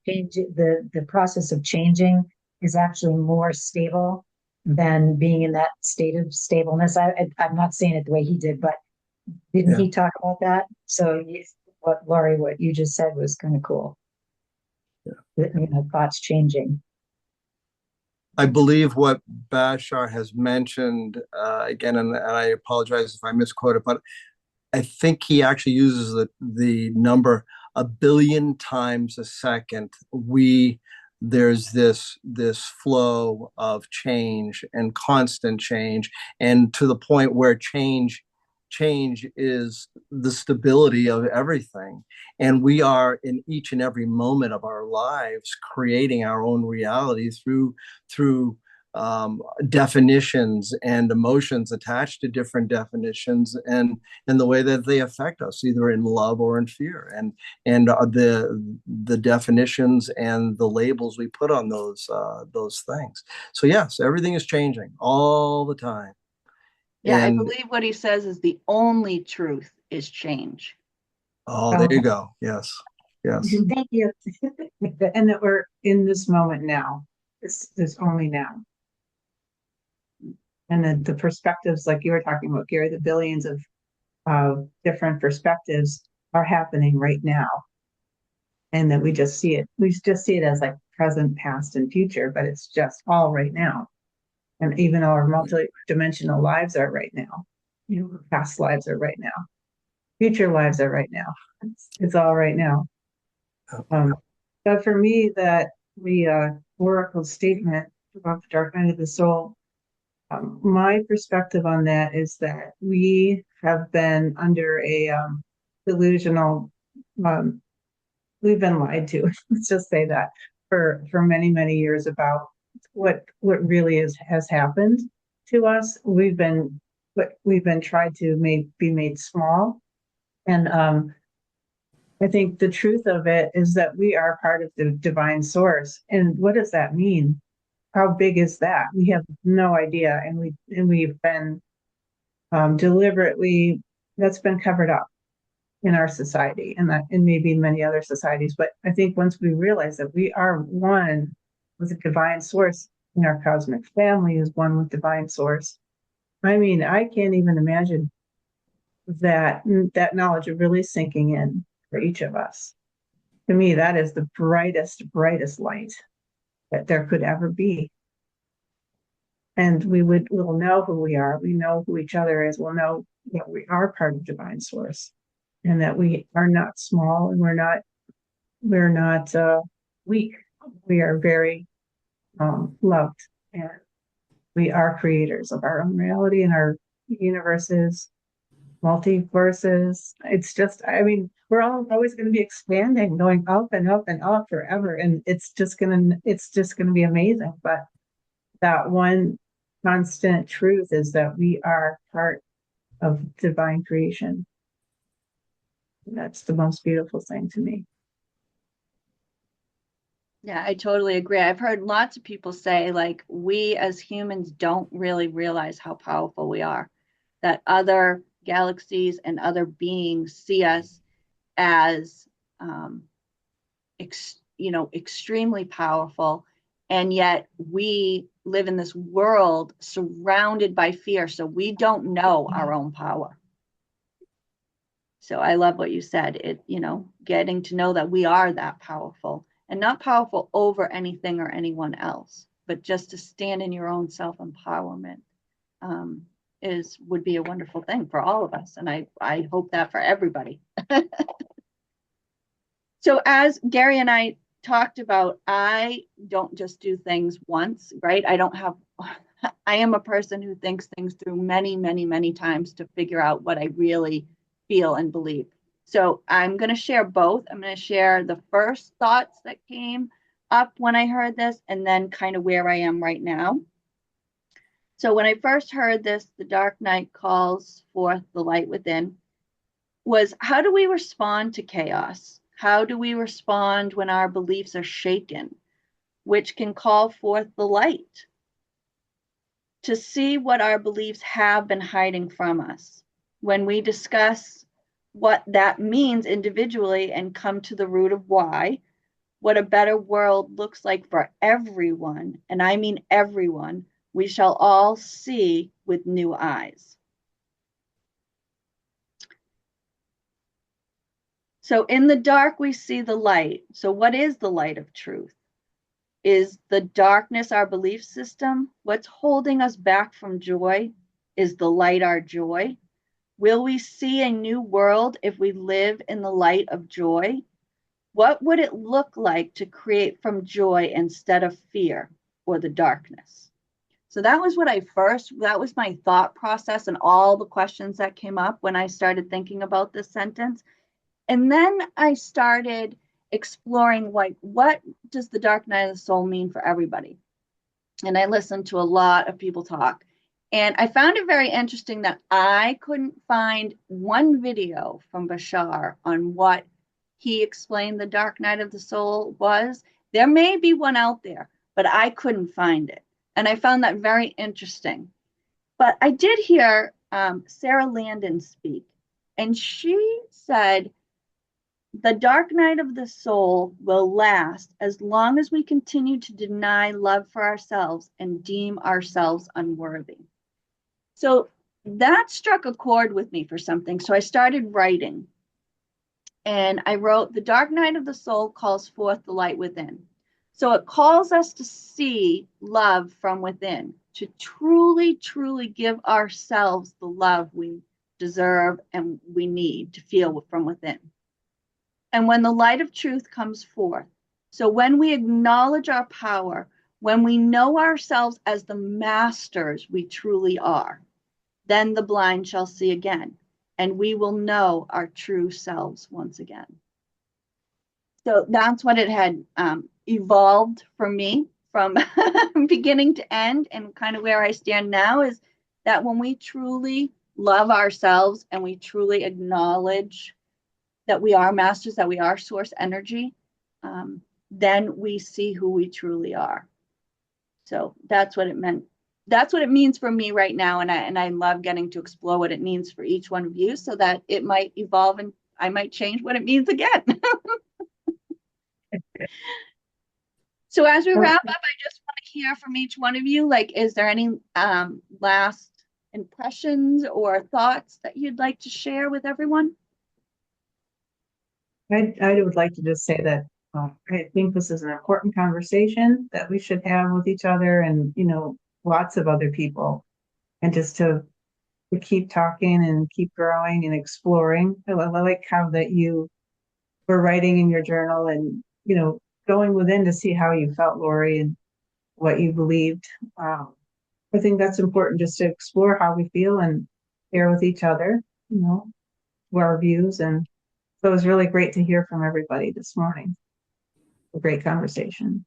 change the process of changing is actually more stable than being in that state of stableness? I'm not saying it the way he did, but didn't he talk about that? So what Laurie, what you just said was kind of cool. Yeah. Thoughts changing. I believe what Bashar has mentioned again, and I apologize if I misquote it, but I think he actually uses the number 1 billion times a second. There's this flow of change and constant change, and to the point where change is the stability of everything. And we are in each and every moment of our lives creating our own reality through definitions and emotions attached to different definitions, and the way that they affect us, either in love or in fear, and the definitions and the labels we put on those things. So yes, everything is changing all the time. Yeah, I And believe what he says is the only truth is change. oh, there you go. Yes, yes. Thank you. And that we're in this moment now. This only now. And the perspectives, like you were talking about, Gary, the billions of different perspectives are happening right now. And that we just see it. We just see it as like present, past, and future, but it's just all right now. And even our multi-dimensional lives are right now. Past lives are right now. Future lives are right now. It's all right now. But for me, that the oracle statement about the dark night of the soul, my perspective on that is that we have been under a delusional, we've been lied to, let's just say that, for many, many years about what really has happened to us. We've been tried to be made small. And I think the truth of it is that we are part of the divine source. And what does that mean? How big is that? We have no idea, and we've been deliberately, that's been covered up in our society, and maybe in many other societies. But I think once we realize that we are one with a divine source, and our cosmic family is one with divine source. I mean, I can't even imagine that knowledge of really sinking in for each of us. To me, that is the brightest light that there could ever be. And we'll know who we are. We know who each other is. We'll know that we are part of divine source, and that we are not small, and we're not weak. We are very loved, and we are creators of our own reality and our universes, multiverses. It's just, I mean, we're all always going to be expanding, going up and up and up forever, and it's just gonna be amazing. But that one constant truth is that we are part of divine creation. That's the most beautiful thing to me. Yeah, I totally agree. I've heard lots of people say, like, we as humans don't really realize how powerful we are, that other galaxies and other beings see us as, extremely powerful. And yet we live in this world surrounded by fear. So we don't know our own power. So I love what you said, getting to know that we are that powerful, and not powerful over anything or anyone else, but just to stand in your own self-empowerment would be a wonderful thing for all of us. And I hope that for everybody. So as Gary and I talked about, I don't just do things once, right? I am a person who thinks things through many, many, many times to figure out what I really feel and believe. So I'm going to share both. I'm going to share the first thoughts that came up when I heard this, and then kind of where I am right now. So when I first heard this, the dark night calls forth the light within. was, how do we respond to chaos? How do we respond when our beliefs are shaken, which can call forth the light to see what our beliefs have been hiding from us? When we discuss what that means individually and come to the root of why, what a better world looks like for everyone, and I mean everyone, we shall all see with new eyes. So in the dark, we see the light. So what is the light of truth? Is the darkness our belief system? What's holding us back from joy? Is the light our joy? Will we see a new world if we live in the light of joy? What would it look like to create from joy instead of fear or the darkness? So that was that was my thought process and all the questions that came up when I started thinking about this sentence. And then I started exploring, like, what does the dark night of the soul mean for everybody? And I listened to a lot of people talk. And I found it very interesting that I couldn't find one video from Bashar on what he explained the dark night of the soul was. There may be one out there, but I couldn't find it. And I found that very interesting. But I did hear Sarah Landon speak, and she said, the dark night of the soul will last as long as we continue to deny love for ourselves and deem ourselves unworthy. So that struck a chord with me for something. So I started writing. And I wrote, the dark night of the soul calls forth the light within. So it calls us to see love from within, to truly, truly give ourselves the love we deserve and we need to feel from within. And when the light of truth comes forth, so when we acknowledge our power, when we know ourselves as the masters we truly are, then the blind shall see again, and we will know our true selves once again. So that's what it had evolved for me from beginning to end, and kind of where I stand now is that when we truly love ourselves and we truly acknowledge that we are masters, that we are source energy, then we see who we truly are. So that's what it meant. That's what it means for me right now. And I love getting to explore what it means for each one of you so that it might evolve and I might change what it means again. So as we wrap up, I just want to hear from each one of you. Like, is there any last impressions or thoughts that you'd like to share with everyone? I would like to just say that I think this is an important conversation that we should have with each other and, lots of other people, and just to keep talking and keep growing and exploring. I like how that you were writing in your journal and, going within to see how you felt, Laurie, and what you believed. I think that's important, just to explore how we feel and share with each other, our views. And so it was really great to hear from everybody this morning. A great conversation.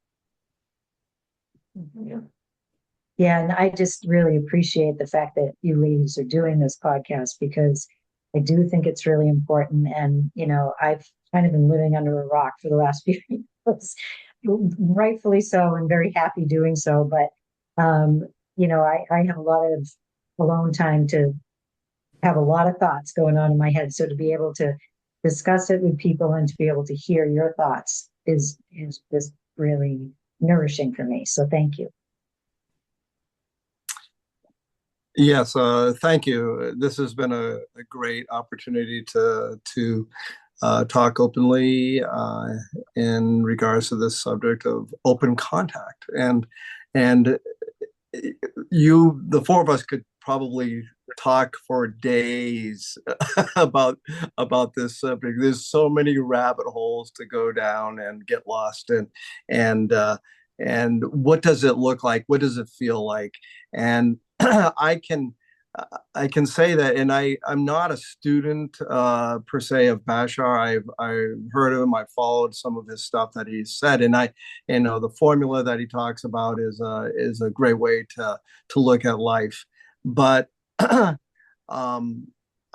Yeah, and I just really appreciate the fact that you ladies are doing this podcast, because I do think it's really important. And, I've kind of been living under a rock for the last few years, rightfully so, and very happy doing so. But, I have a lot of alone time to have a lot of thoughts going on in my head. So to be able to discuss it with people and to be able to hear your thoughts is just really nourishing for me. So thank you. Yes, thank you. This has been a great opportunity to talk openly in regards to this subject of open contact, and the four of us could probably talk for days about this subject. There's so many rabbit holes to go down and get lost in, and what does it look like? What does it feel like? And I can say that, and I'm not a student per se of Bashar. I've heard of him. I followed some of his stuff that he said, and the formula that he talks about is a great way to look at life. But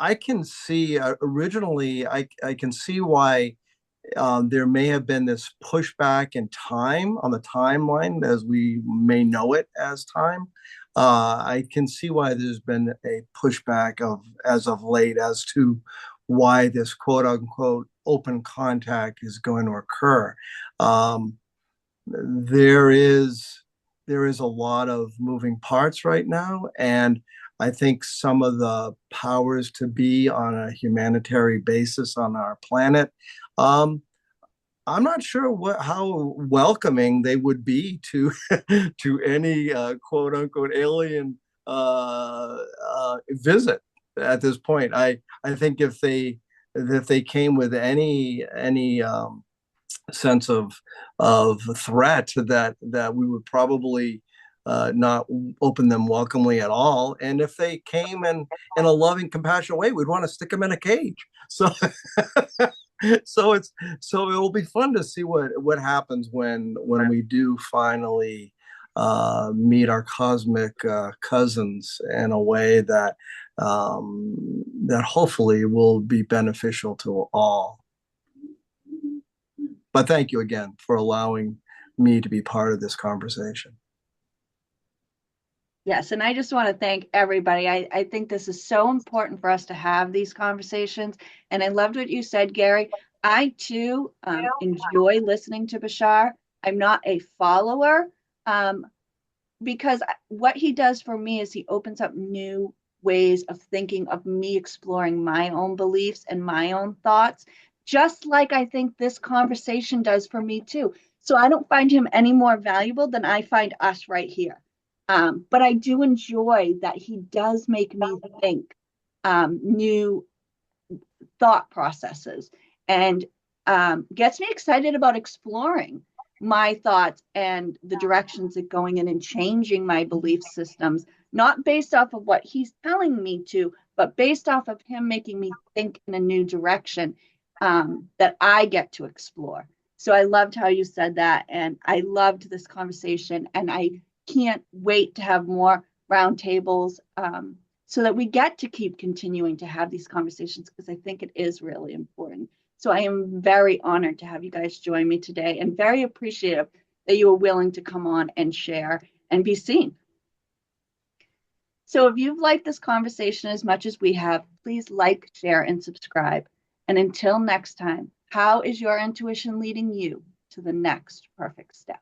I can see originally, I can see why there may have been this pushback in time on the timeline as we may know it as time. I can see why there's been a pushback of as of late as to why this quote unquote open contact is going to occur. Um, there is there is a lot of moving parts right now, and I think some of the powers to be on a humanitarian basis on our planet, um, I'm not sure how welcoming they would be to to any quote unquote alien visit at this point. I think if they came with any sense of threat, that we would probably not open them welcomely at all. And if they came in a loving, compassionate way, we'd want to stick them in a cage. So so it will be fun to see what happens when we do finally meet our cosmic cousins in a way that hopefully will be beneficial to all. But thank you again for allowing me to be part of this conversation. Yes, and I just want to thank everybody. I think this is so important for us to have these conversations. And I loved what you said, Gary. I too enjoy listening to Bashar. I'm not a follower because what he does for me is he opens up new ways of thinking, of me exploring my own beliefs and my own thoughts, just like I think this conversation does for me too. So I don't find him any more valuable than I find us right here. But I do enjoy that he does make me think new thought processes and gets me excited about exploring my thoughts and the directions that going in and changing my belief systems, not based off of what he's telling me to, but based off of him making me think in a new direction that I get to explore. So I loved how you said that, and I loved this conversation, and I can't wait to have more roundtables so that we get to keep continuing to have these conversations, because I think it is really important. So I am very honored to have you guys join me today, and very appreciative that you were willing to come on and share and be seen. So if you've liked this conversation as much as we have, please like, share, and subscribe. And until next time, how is your intuition leading you to the next perfect step?